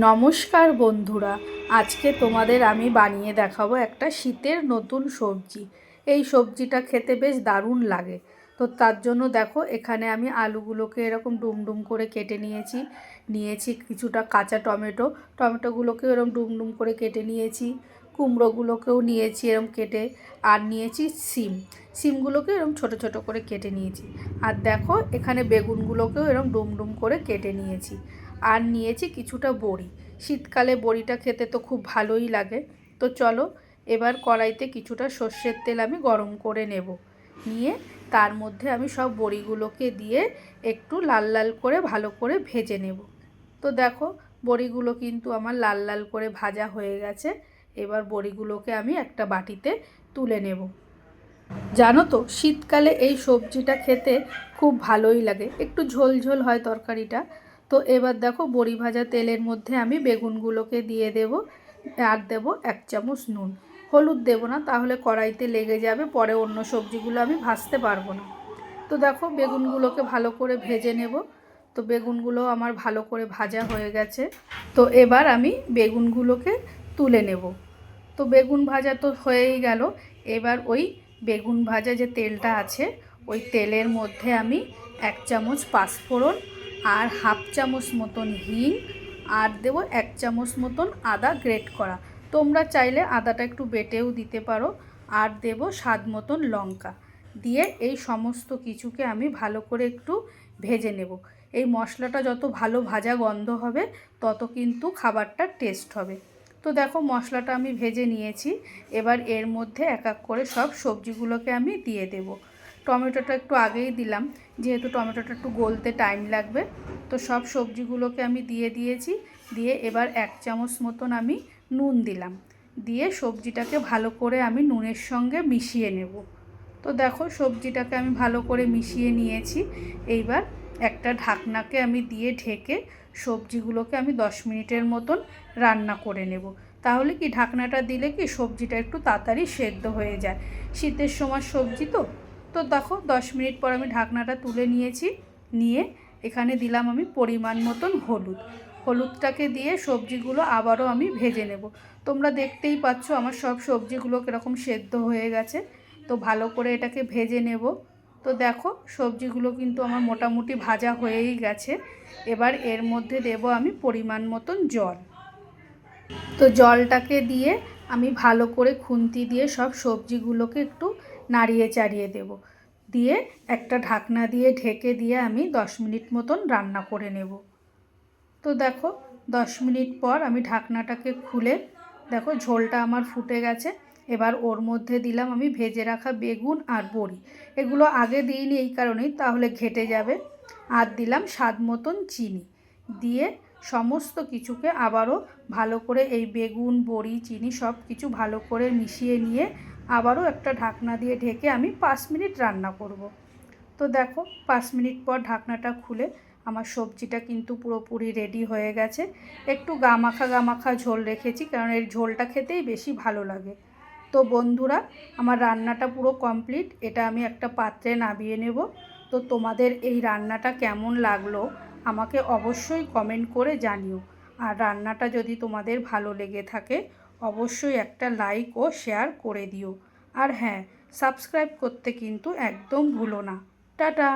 নমস্কার বন্ধুরা, আজকে তোমাদের আমি বানিয়ে দেখাবো একটা শীতের নতুন সবজি। এই সবজিটা খেতে বেশ দারুণ লাগে। তো তার জন্য দেখো, এখানে আমি আলুগুলোকে এরকম ডুমডুম করে কেটে নিয়েছি কিছুটা কাঁচা টমেটোগুলোকে এরকম ডুমডুম করে কেটে নিয়েছি। কুমড়োগুলোকেও নিয়েছি এরকম কেটে। আর নিয়েছি সিমগুলোকে এরকম ছোট ছোট করে কেটে নিয়েছি। আর দেখো, এখানে বেগুনগুলোকেও এরকম ডুমডুম করে কেটে নিয়েছি। আর নিয়েছি কিছুটা বড়ি। শীতকালে বড়িটা খেতে তো খুব ভালোই লাগে। তো চলো, এবার কড়াইতে কিছুটা সর্ষের তেল আমি গরম করে নেব। নিয়ে তার মধ্যে আমি সব বড়িগুলোকে দিয়ে একটু লাল লাল করে ভালো করে ভেজে নেব। তো দেখো, বড়িগুলো কিন্তু আমার লাল লাল করে ভাজা হয়ে গেছে। এবার বড়িগুলোকে আমি একটা বাটিতে তুলে নেব। জানো তো, শীতকালে এই সবজিটা খেতে খুব ভালোই লাগে, একটু ঝোল ঝোল হয় তরকারিটা। তো এবার দেখো, বড়ি ভাজা তেলের মধ্যে আমি বেগুনগুলোকে দিয়ে দেব। আর দেব 1 চামচ নুন। হলুদ দেব না, তাহলে কড়াইতে লেগে যাবে, পরে অন্য সবজিগুলো আমি ভাজতে পারবো না। তো দেখো, বেগুনগুলোকে ভালো করে ভেজে নেব। তো বেগুনগুলো আমার ভালো করে ভাজা হয়ে গেছে। তো এবার আমি বেগুনগুলোকে তুলে নেব। তো বেগুন ভাজা তো হয়েই গেল। এবার ওই বেগুন ভাজা যে তেলটা আছে, ওই তেলের মধ্যে আমি 1 চামচ পাঁচফোড়ন আর 1/2 চামচ মতন হিং আর দেবো 1 চামচ মতন আদা গ্রেট করা। তোমরা চাইলে আদাটা একটু বেটেও দিতে পারো। আর দেবো স্বাদ মতন লঙ্কা। দিয়ে এই সমস্ত কিছুকে আমি ভালো করে একটু ভেজে নেব। এই মশলাটা যত ভালো ভাজা গন্ধ হবে, তত কিন্তু খাবারটা টেস্ট হবে। তো দেখো, মশলাটা আমি ভেজে নিয়েছি। এবার এর মধ্যে এক এক করে সব সবজিগুলোকে আমি দিয়ে দেব। টমেটোটা একটু আগেই দিলাম, যেহেতু টমেটোটা একটু গলতে টাইম লাগবে। তো সব সবজিগুলোকে আমি দিয়ে দিয়েছি। দিয়ে এবার 1 চামচ মতন আমি নুন দিলাম। দিয়ে সবজিটাকে ভালো করে আমি নুনের সঙ্গে মিশিয়ে নেব। তো দেখো, সবজিটাকে আমি ভালো করে মিশিয়ে নিয়েছি। এইবার একটা ঢাকনাকে আমি দিয়ে ঢেকে সবজিগুলোকে আমি 10 মিনিটের মতন রান্না করে নেব। তাহলে কি, ঢাকনাটা দিলে কি সবজিটা একটু তাড়াতাড়ি সেদ্ধ হয়ে যায়। শীতের সময় সবজি তো। তো দেখো, 10 মিনিট পর আমি ঢাকনাটা তুলে নিয়েছি। নিয়ে এখানে দিলাম আমি পরিমাণ মতন হলুদটাকে দিয়ে সবজিগুলো আবারও আমি ভেজে নেব। তোমরা দেখতেই পাচ্ছ আমার সব সবজিগুলো কীরকম সেদ্ধ হয়ে গেছে। তো ভালো করে এটাকে ভেজে নেব। তো দেখো, সবজিগুলো কিন্তু আমার মোটামুটি ভাজা হয়েই গেছে। এবার এর মধ্যে দেব আমি পরিমাণ মতন জল। তো জলটাকে দিয়ে আমি ভালো করে খুন্তি দিয়ে সব সবজিগুলোকে একটু নাড়িয়ে চাড়িয়ে দেব। দিয়ে একটা ঢাকনা দিয়ে ঢেকে দিয়ে আমি 10 মিনিট মতন রান্না করে নেব। তো দেখো, 10 মিনিট পর আমি ঢাকনাটাকে খুলে দেখো, ঝোলটা আমার ফুটে গেছে। এবার ওর মধ্যে দিলাম আমি ভেজে রাখা বেগুন আর বড়ি। এগুলো আগে দিইনি এই কারণেই, তাহলে ঘেটে যাবে। আর দিলাম স্বাদ মতন চিনি। দিয়ে সমস্ত কিছুকে আবারও ভালো করে এই বেগুন বড়ি চিনি সব কিছু ভালো করে মিশিয়ে নিয়ে আবারও একটা ঢাকনা দিয়ে ঢেকে আমি 5 মিনিট রান্না করব। তো দেখো, 5 মিনিট পর ঢাকনাটা খুলে আমার সবজিটা কিন্তু পুরোপুরি রেডি হয়ে গেছে। একটু গা মাখা ঝোল রেখেছি, কারণ এর ঝোলটা খেতেই বেশি ভালো লাগে। তো বন্ধুরা, আমার রান্নাটা পুরো কমপ্লিট। এটা আমি একটা পাত্রে নামিয়ে নেব। তো তোমাদের এই রান্নাটা কেমন লাগলো আমাকে অবশ্যই কমেন্ট করে জানিও। আর রান্নাটা যদি তোমাদের ভালো লেগে থাকে, অবশ্যই একটা লাইক ও শেয়ার করে দিও। আর হ্যাঁ, সাবস্ক্রাইব করতে কিন্তু একদম ভুলো না। টাটা।